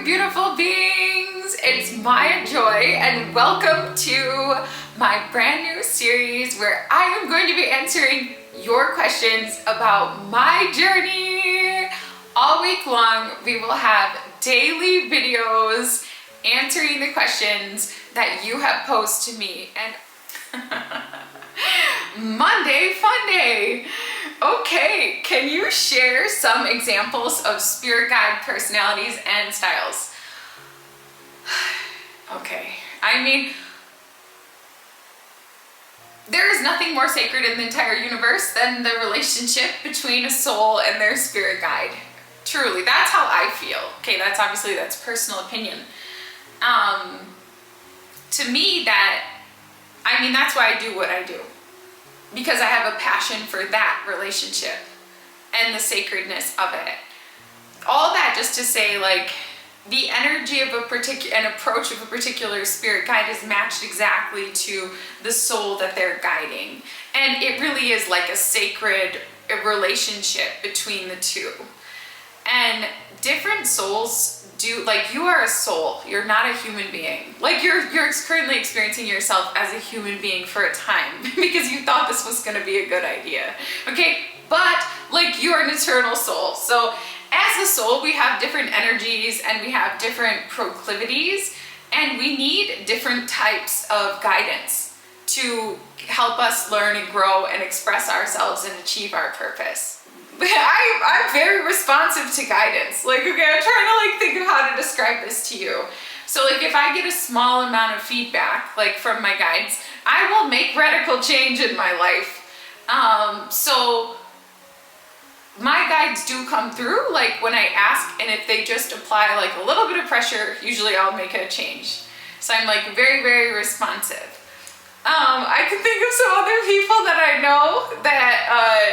beautiful beings. It's Maya Joy and welcome to my brand new series where I am going to be answering your questions about my journey. All week long we will have daily videos answering the questions that you have posed to me, and Monday Fun Day. Okay, can you share some examples of spirit guide personalities and styles? Okay, I mean, there is nothing more sacred in the entire universe than the relationship between a soul and their spirit guide. Truly, that's how I feel. Okay, that's personal opinion. To me, that's why I do what I do. Because I have a passion for that relationship and the sacredness of it. All that just to say, like, the energy of an approach of a particular spirit guide is matched exactly to the soul that they're guiding. And it really is like a sacred relationship between the two. And different souls do, like, you are a soul, you're not a human being. Like, you're currently experiencing yourself as a human being for a time because you thought this was gonna be a good idea, okay? But, like, you're an eternal soul. So as a soul, we have different energies and we have different proclivities, and we need different types of guidance to help us learn and grow and express ourselves and achieve our purpose. I'm very responsive to guidance. Like, okay, I'm trying to think of how to describe this to you. So like, if I get a small amount of feedback, like from my guides, I will make radical change in my life. So my guides do come through, like when I ask, and if they just apply like a little bit of pressure, usually I'll make a change. So I'm like very, very responsive. I can think of some other people that I know that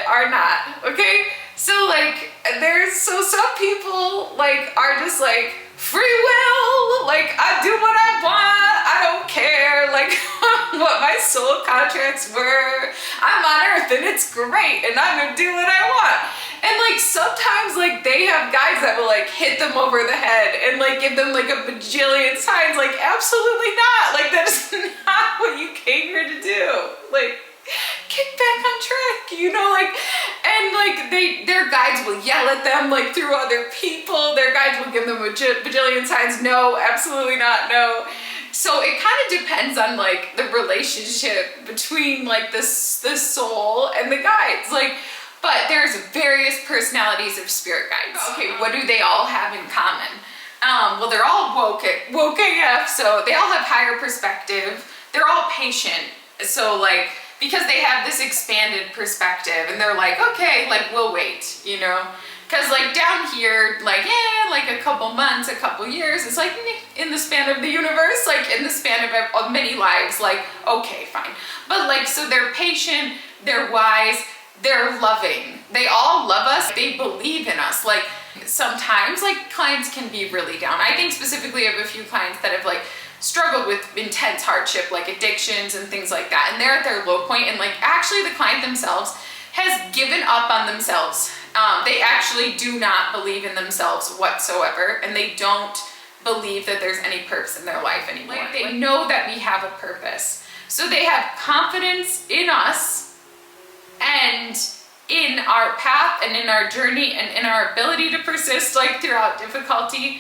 are not, okay? So like, some people like are just like free will, like I do what I want, I don't care like what my soul contracts were. I'm on earth and it's great and I'm gonna do what I want. And like sometimes like they have guides that will like hit them over the head and like give them like a bajillion signs, like absolutely not, like that is not what you came here to do. Like, get back on track, you know, like, and like their guides will yell at them like through other people. Their guides will give them a bajillion signs. No, absolutely not, no. So it kind of depends on like the relationship between like the soul and the guides, like. But there's various personalities of spirit guides. Okay, what do they all have in common? Well, they're all woke AF, so they all have higher perspective. They're all patient. So like, because they have this expanded perspective and they're like, okay, like we'll wait, you know? Cause like down here, like, yeah, like a couple months, a couple years, it's like in the span of the universe, like in the span of many lives, like, okay, fine. But like, so they're patient, they're wise, they're loving. They all love us. They believe in us. Like sometimes like clients can be really down. I think specifically of a few clients that have like struggled with intense hardship, like addictions and things like that. And they're at their low point, and like actually the client themselves has given up on themselves. They actually do not believe in themselves whatsoever. And they don't believe that there's any purpose in their life anymore. Like they know that we have a purpose. So they have confidence in us and in our path and in our journey and in our ability to persist like throughout difficulty.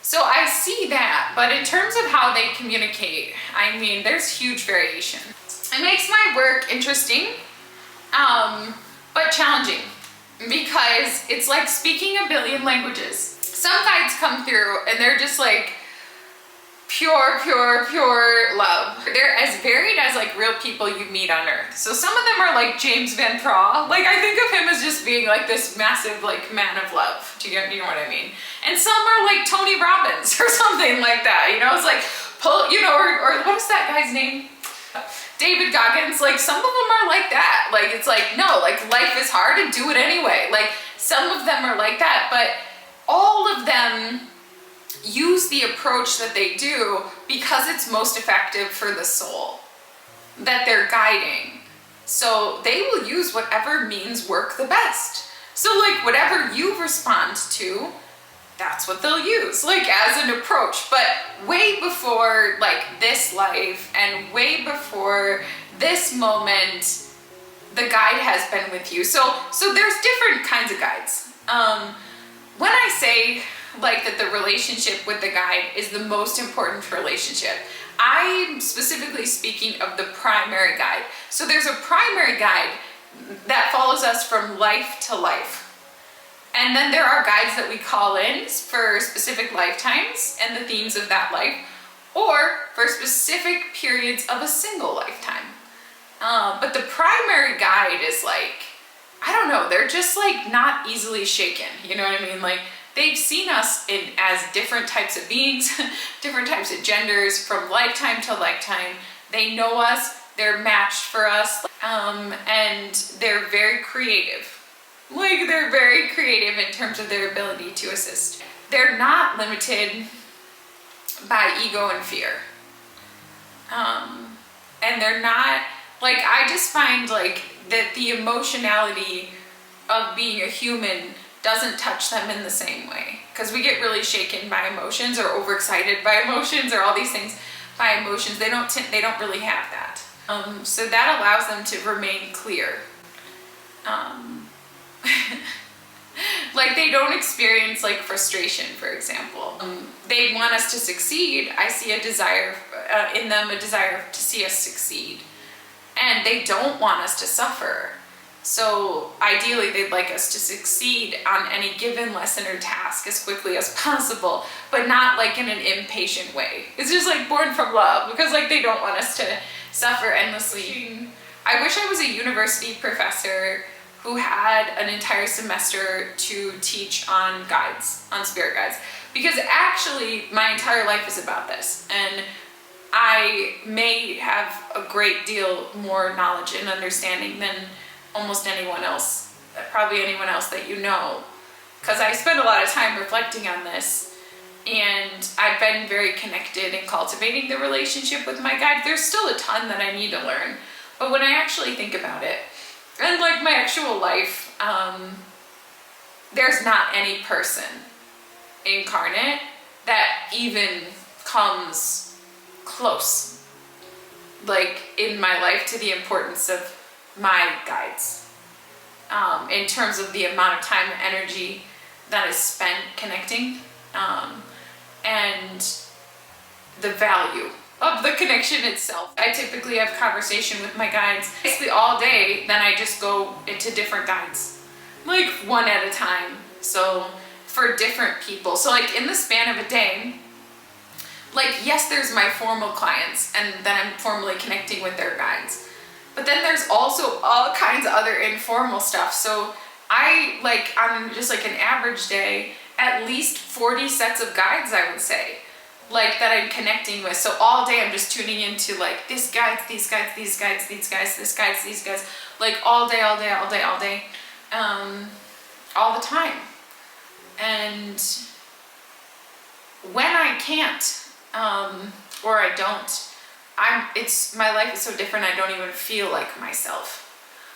So I see that, but in terms of how they communicate, I mean, there's huge variation. It makes my work interesting, but challenging, because it's like speaking a billion languages. Some guides come through and they're just like pure love. They're as varied as like real people you meet on earth. So some of them are like James Van Praagh. Like I think of him as just being like this massive like man of love. Do you know what I mean? And some are like Tony Robbins or something like that. You know, it's like or what is that guy's name? David Goggins. Like some of them are like that. Like it's like, no, like life is hard and do it anyway. Like some of them are like that, but all of them use the approach that they do because it's most effective for the soul that they're guiding. So they will use whatever means work the best. So like whatever you respond to, that's what they'll use, like, as an approach. But way before, like, this life and way before this moment, the guide has been with you. So there's different kinds of guides. When I say, like, that the relationship with the guide is the most important relationship, I'm specifically speaking of the primary guide. So there's a primary guide that follows us from life to life. And then there are guides that we call in for specific lifetimes and the themes of that life, or for specific periods of a single lifetime. But the primary guide is like, I don't know, they're just like not easily shaken. You know what I mean? Like, they've seen us as different types of beings, different types of genders from lifetime to lifetime. They know us, they're matched for us, and they're very creative. Like, they're very creative in terms of their ability to assist. They're not limited by ego and fear. And they're not, like, I just find, like, that the emotionality of being a human doesn't touch them in the same way. Because we get really shaken by emotions, or overexcited by emotions, or all these things by emotions. They don't really have that. So that allows them to remain clear. Like, they don't experience, like, frustration, for example. They want us to succeed. I see a desire in them, a desire to see us succeed. And they don't want us to suffer. So ideally, they'd like us to succeed on any given lesson or task as quickly as possible, but not like in an impatient way. It's just like born from love, because like they don't want us to suffer endlessly. I wish I was a university professor who had an entire semester to teach on guides, on spirit guides, because actually my entire life is about this, and I may have a great deal more knowledge and understanding than almost anyone else, probably anyone else that you know, because I spend a lot of time reflecting on this, and I've been very connected in cultivating the relationship with my guide. There's still a ton that I need to learn, but when I actually think about it, and like my actual life, there's not any person incarnate that even comes close, like in my life, to the importance of my guides, in terms of the amount of time and energy that is spent connecting, and the value of the connection itself. I typically have conversation with my guides basically all day, then I just go into different guides, like one at a time. So for different people, so like in the span of a day, like, yes, there's my formal clients, and then I'm formally connecting with their guides. But then there's also all kinds of other informal stuff. So I, like, on just like an average day, at least 40 sets of guides, I would say, like, that I'm connecting with. So all day I'm just tuning into like this guides, these guides, these guides, these guys, this guides, these guys, like all day, all day, all day, all day, all the time. And when I can't, or I don't, my life is so different, I don't even feel like myself.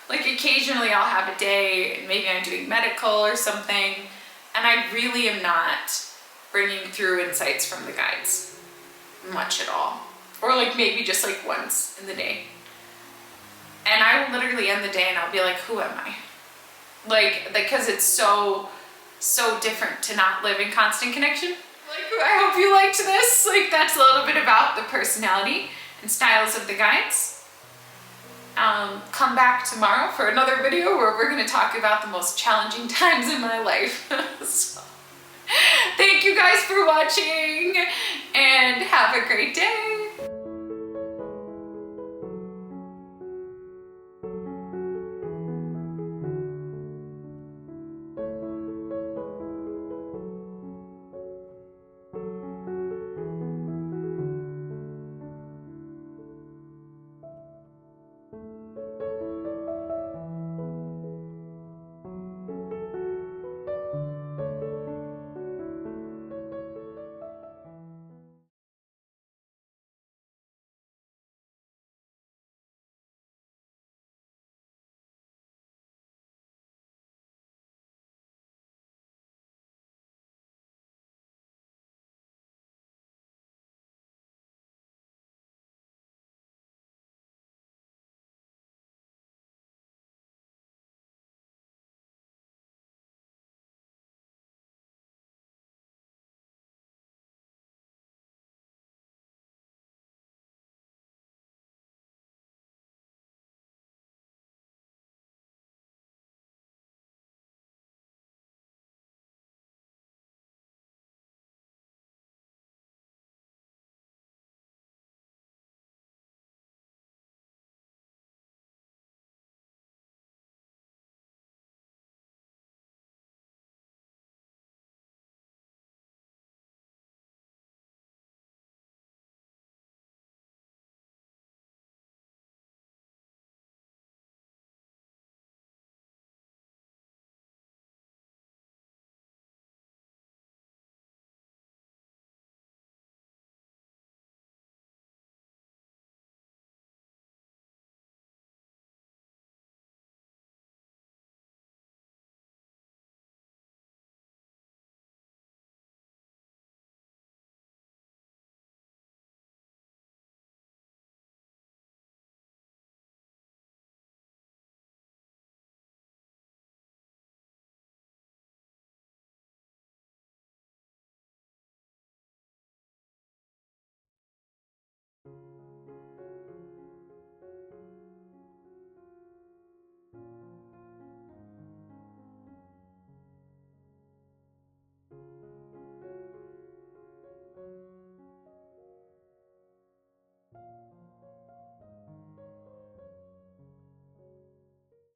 Like, occasionally I'll have a day, maybe I'm doing medical or something, and I really am not bringing through insights from the guides much at all. Or like maybe just like once in the day. And I will literally end the day and I'll be like, who am I? Like, because it's so different to not live in constant connection. Like, I hope you liked this. Like, that's a little bit about the personality and styles of the guides. Come back tomorrow for another video where we're going to talk about the most challenging times in my life. So, thank you guys for watching, and have a great day.